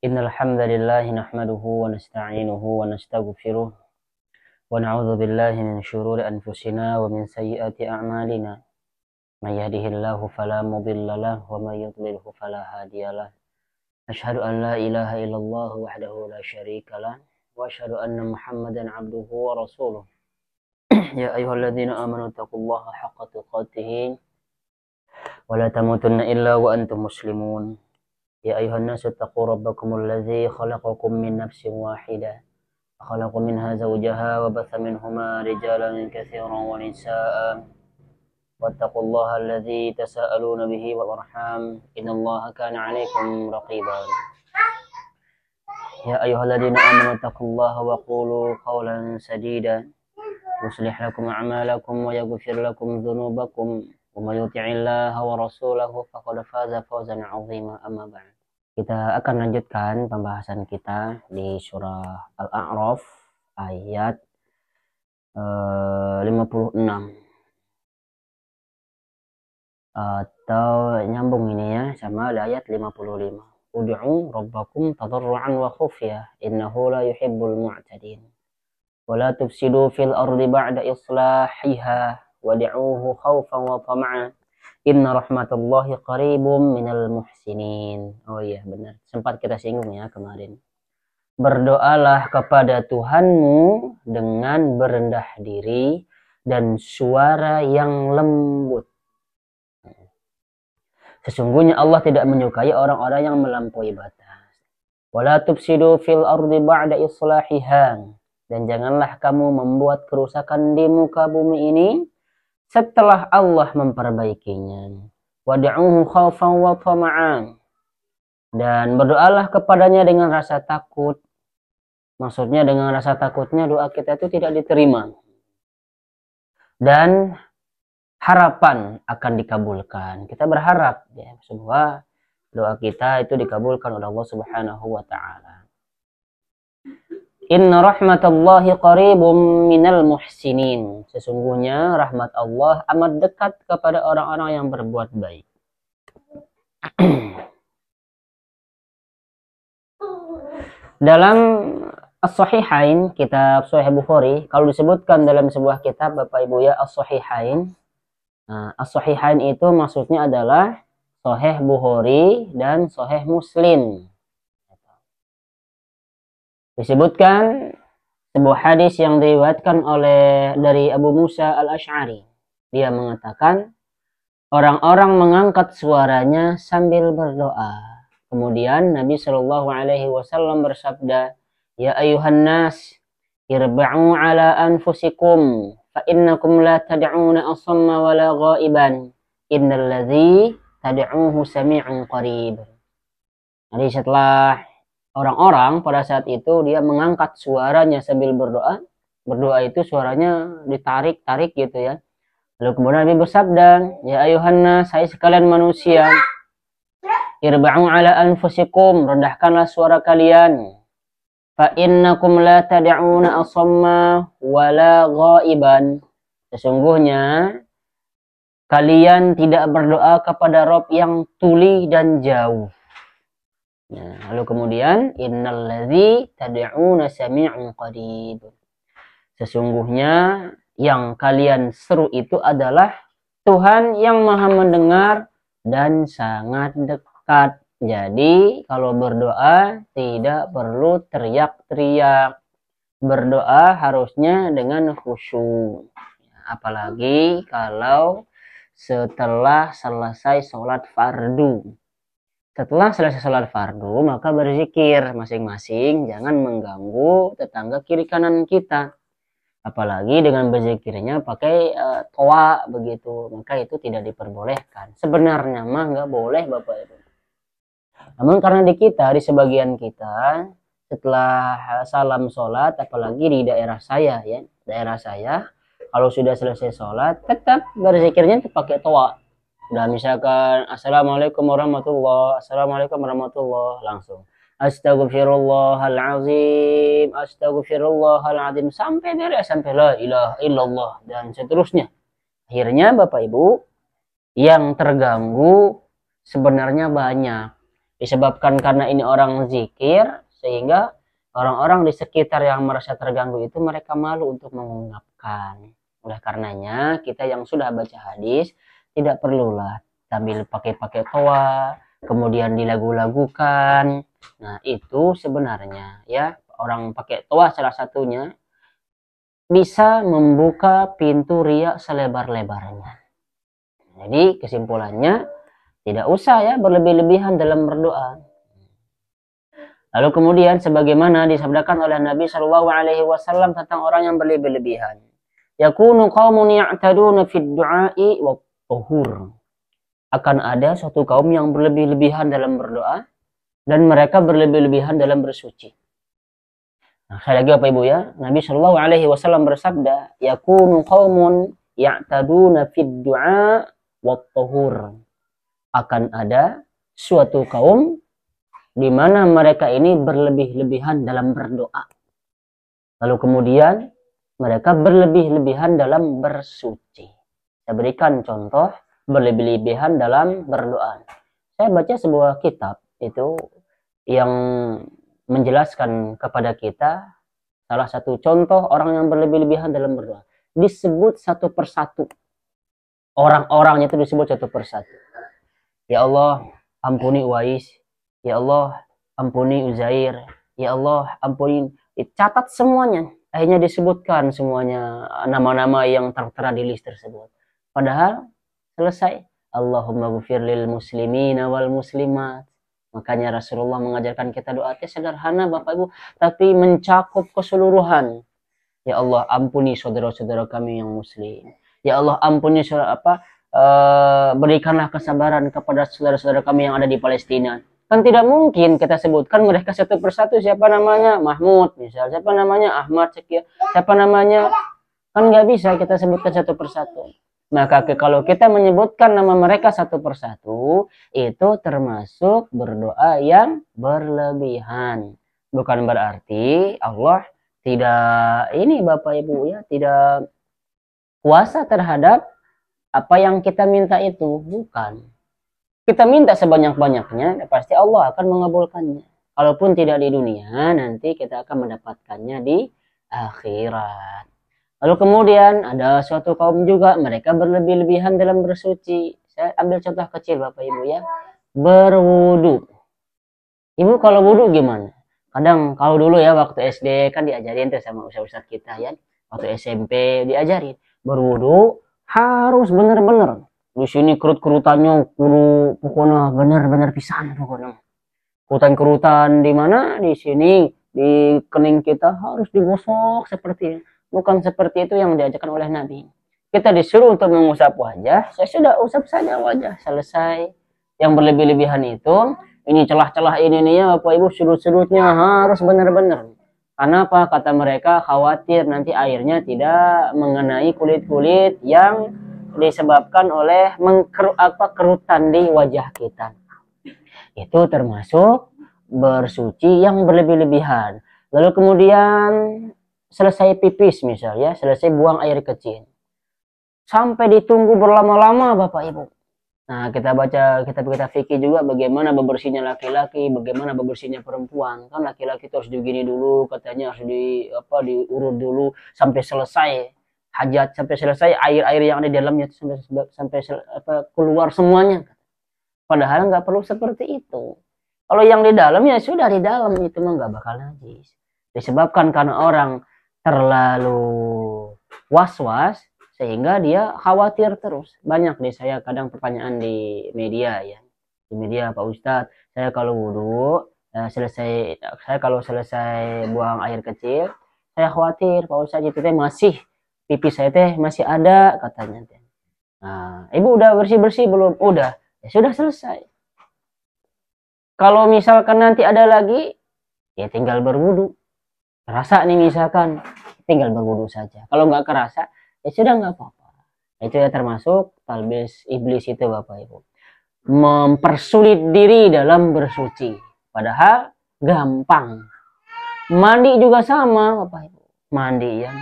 Innal hamdalillah nahmaduhu wa nasta'inuhu wa nastaghfiruh wa na'udzu billahi min shururi anfusina wa min sayyiati a'malina. May yahdihillahu fala mudilla lahu wa may yudlilhu fala hadiyalah. Asyhadu an la ilaha illallah wahdahu la syarika lah wa asyhadu anna Muhammadan 'abduhu wa rasuluh. Ya ayyuhalladzina amanu taqullaha haqqa tuqatih wa la tamutunna illa wa antum muslimun. Ya ayuhan nasu taqu rabbakumul ladzi khalaqakum min nafsin wahidah wa khalaqa minha zawjaha wa batha minhuma rijalan katsiran wa nisaa wattaqullaha alladzi tasaaluna bihi wal arham innallaha kana 'alaikum raqiban. Ya ayyuhalladzina amanu taqullaha wa qulu qawlan sadida yuslih lakum a'malakum wa yaghfir lakum dhunubakum wa may yuti'illaha wa rasulahu faqad faza fawzan 'azima. Amma ba'd. Kita akan lanjutkan pembahasan kita di surah Al-A'raf ayat 56 atau nyambung ini ya sama ayat 55. Ud'u rabbakum tadarruan wa khufyah innahu la yuhibbul mu'tadin wa la tufsidu fil ardi ba'da islahiha wad'uuhu khawfan wa tama'an inna rahmatullahi qaribum minal muhsinin. Oh iya benar, sempat kita singgung ya kemarin. Berdoalah kepada Tuhanmu dengan berendah diri dan suara yang lembut. Sesungguhnya Allah tidak menyukai orang-orang yang melampaui batas. Wala tufsidu fil ardi ba'da islahiha. Dan janganlah kamu membuat kerusakan di muka bumi ini setelah Allah memperbaikinya. Wad'uhu khaufan wa tama'an. Dan berdoalah kepadanya dengan rasa takut. Maksudnya dengan rasa takutnya doa kita itu tidak diterima. Dan harapan akan dikabulkan. Kita berharap ya semua doa kita itu dikabulkan oleh Allah Subhanahu wa taala. Inna rahmatallahi qaribum minal muhsinin. Sesungguhnya rahmat Allah amat dekat kepada orang-orang yang berbuat baik. Dalam As-Sahihain, kitab Sahih Bukhari, kalau disebutkan dalam sebuah kitab Bapak Ibu ya As-Sahihain. As-Sahihain itu maksudnya adalah Sahih Bukhari dan Sahih Muslim. Disebutkan sebuah hadis yang diriwayatkan dari Abu Musa Al-Asy'ari. Dia mengatakan, orang-orang mengangkat suaranya sambil berdoa. Kemudian Nabi Shallallahu Alaihi Wasallam bersabda, Ya ayuhan nas, irba'u ala anfusikum, fa innakum la tad'una asamma wa la ghaiban, innal ladzi tad'uhu sami'un qarib. Jadi setelah orang-orang pada saat itu dia mengangkat suaranya sambil berdoa. Berdoa itu suaranya ditarik-tarik gitu ya. Lalu kemudian Nabi bersabda, Ya ayuhan nas, hai sekalian manusia, irba'u ala anfusikum, rendahkanlah suara kalian. Fa innakum la tad'una asamma wa la ghaiban. Sesungguhnya kalian tidak berdoa kepada Rabb yang tuli dan jauh. Nah, lalu kemudian innal ladzi tad'una sami'un qarib. Sesungguhnya yang kalian seru itu adalah Tuhan yang Maha mendengar dan sangat dekat. Jadi kalau berdoa tidak perlu teriak-teriak. Berdoa harusnya dengan khusyuk. Apalagi kalau setelah selesai sholat fardu. Setelah selesai sholat fardu, maka berzikir masing-masing, jangan mengganggu tetangga kiri kanan kita. Apalagi dengan berzikirnya pakai toa begitu, maka itu tidak diperbolehkan. Sebenarnya mah nggak boleh Bapak Ibu. Namun karena di sebagian kita, setelah salam sholat, apalagi di daerah saya ya, kalau sudah selesai sholat, tetap berzikirnya pakai toa. Udah misalkan Assalamualaikum warahmatullah, Assalamualaikum warahmatullah, langsung Astaghfirullahalazim, Astaghfirullahalazim sampai beres, sampai la ilaha illallah dan seterusnya. Akhirnya Bapak Ibu yang terganggu sebenarnya banyak. Disebabkan karena ini orang zikir, sehingga orang-orang di sekitar yang merasa terganggu itu mereka malu untuk mengungkapkan. Oleh karenanya, kita yang sudah baca hadis, tidak perlulah sambil pakai toa, kemudian dilagu-lagukan. Nah, itu sebenarnya ya, orang pakai toa salah satunya bisa membuka pintu riya selebar-lebarnya. Jadi kesimpulannya, tidak usah ya berlebih-lebihan dalam berdoa. Lalu kemudian sebagaimana disabdakan oleh Nabi Shallallahu Alaihi Wasallam tentang orang yang berlebih-lebihan, yakunu qaumun ya'taduna fid du'a'i wa tuhur. Akan ada suatu kaum yang berlebih-lebihan dalam berdoa dan mereka berlebih-lebihan dalam bersuci. Nah, sekali lagi Bapak Ibu ya, Nabi Shallallahu Alaihi Wasallam bersabda, yakunu qaumun ya'taduna fid du'a wa tuhur. Akan ada suatu kaum di mana mereka ini berlebih-lebihan dalam berdoa. Lalu kemudian mereka berlebih-lebihan dalam bersuci. Saya berikan contoh berlebih-lebihan dalam berdoa. Saya baca sebuah kitab itu yang menjelaskan kepada kita salah satu contoh orang yang berlebih-lebihan dalam berdoa. Disebut satu persatu. Orang-orangnya itu disebut satu persatu. Ya Allah, ampuni Uwais. Ya Allah, ampuni Uzair. Ya Allah, ampuni. Dicatat semuanya. Akhirnya disebutkan semuanya nama-nama yang tertera di list tersebut. Padahal selesai. Allahumma ghufir lil muslimina wal muslimat. Makanya Rasulullah mengajarkan kita doa sederhana Bapak Ibu, tapi mencakup keseluruhan. Ya Allah, ampuni saudara-saudara kami yang muslim. Ya Allah, ampuni berikanlah kesabaran kepada saudara-saudara kami yang ada di Palestina. Kan tidak mungkin kita sebutkan mereka satu persatu, siapa namanya Mahmud misal, siapa namanya Ahmad sekian, siapa namanya, kan nggak bisa kita sebutkan satu persatu. Maka kalau kita menyebutkan nama mereka satu persatu, itu termasuk berdoa yang berlebihan. Bukan berarti Allah tidak ini Bapak Ibu ya, tidak kuasa terhadap apa yang kita minta itu, bukan. Kita minta sebanyak-banyaknya, pasti Allah akan mengabulkannya. Kalaupun tidak di dunia, nanti kita akan mendapatkannya di akhirat. Lalu kemudian ada suatu kaum juga, mereka berlebih-lebihan dalam bersuci. Saya ambil contoh kecil Bapak Ibu ya. Berwudu. Ibu kalau wudu gimana? Kadang kalau dulu ya waktu SD kan diajarin tuh sama ustaz-ustaz kita ya. Waktu SMP diajarin. Berwudu harus benar-benar. Di sini kerut-kerutannya pokoknya benar-benar pisan pokoknya. Kerutan-kerutan di mana? Di sini di kening kita harus digosok seperti ini. Bukan seperti itu yang diajarkan oleh Nabi. Kita disuruh untuk mengusap wajah, saya sudah usap saja wajah, selesai. Yang berlebih-lebihan itu, ini celah-celah ini nih ya Bapak Ibu, sudut-sudutnya harus benar-benar. Karena apa? Kata mereka khawatir nanti airnya tidak mengenai kulit-kulit yang disebabkan oleh kerutan di wajah kita. Itu termasuk bersuci yang berlebih-lebihan. Lalu kemudian selesai pipis misalnya, selesai buang air kecil. Sampai ditunggu berlama-lama Bapak Ibu. Nah, kita baca kitab-kitab fikih juga bagaimana bebersihnya laki-laki, bagaimana bebersihnya perempuan. Kan laki-laki itu harus digini dulu, katanya harus diurut dulu sampai selesai hajat, sampai selesai air-air yang ada di dalamnya sampai keluar semuanya. Padahal nggak perlu seperti itu. Kalau yang di dalam ya sudah di dalam, itu mah nggak bakal najis. Disebabkan karena orang terlalu was-was sehingga dia khawatir terus. Banyak nih saya kadang pertanyaan di media ya. Di media, Pak Ustadz, saya kalau wudhu saya kalau selesai buang air kecil, saya khawatir Pak Ustadz itu masih pipis saya masih ada katanya. Nah, Ibu udah bersih-bersih belum? Udah. Ya sudah selesai. Kalau misalkan nanti ada lagi, ya tinggal berwudu. Kerasa nih misalkan, tinggal berwudu saja. Kalau nggak kerasa, ya sudah nggak apa-apa. Itu ya termasuk talbis iblis itu Bapak Ibu. Mempersulit diri dalam bersuci. Padahal gampang. Mandi juga sama Bapak Ibu. Mandi ya.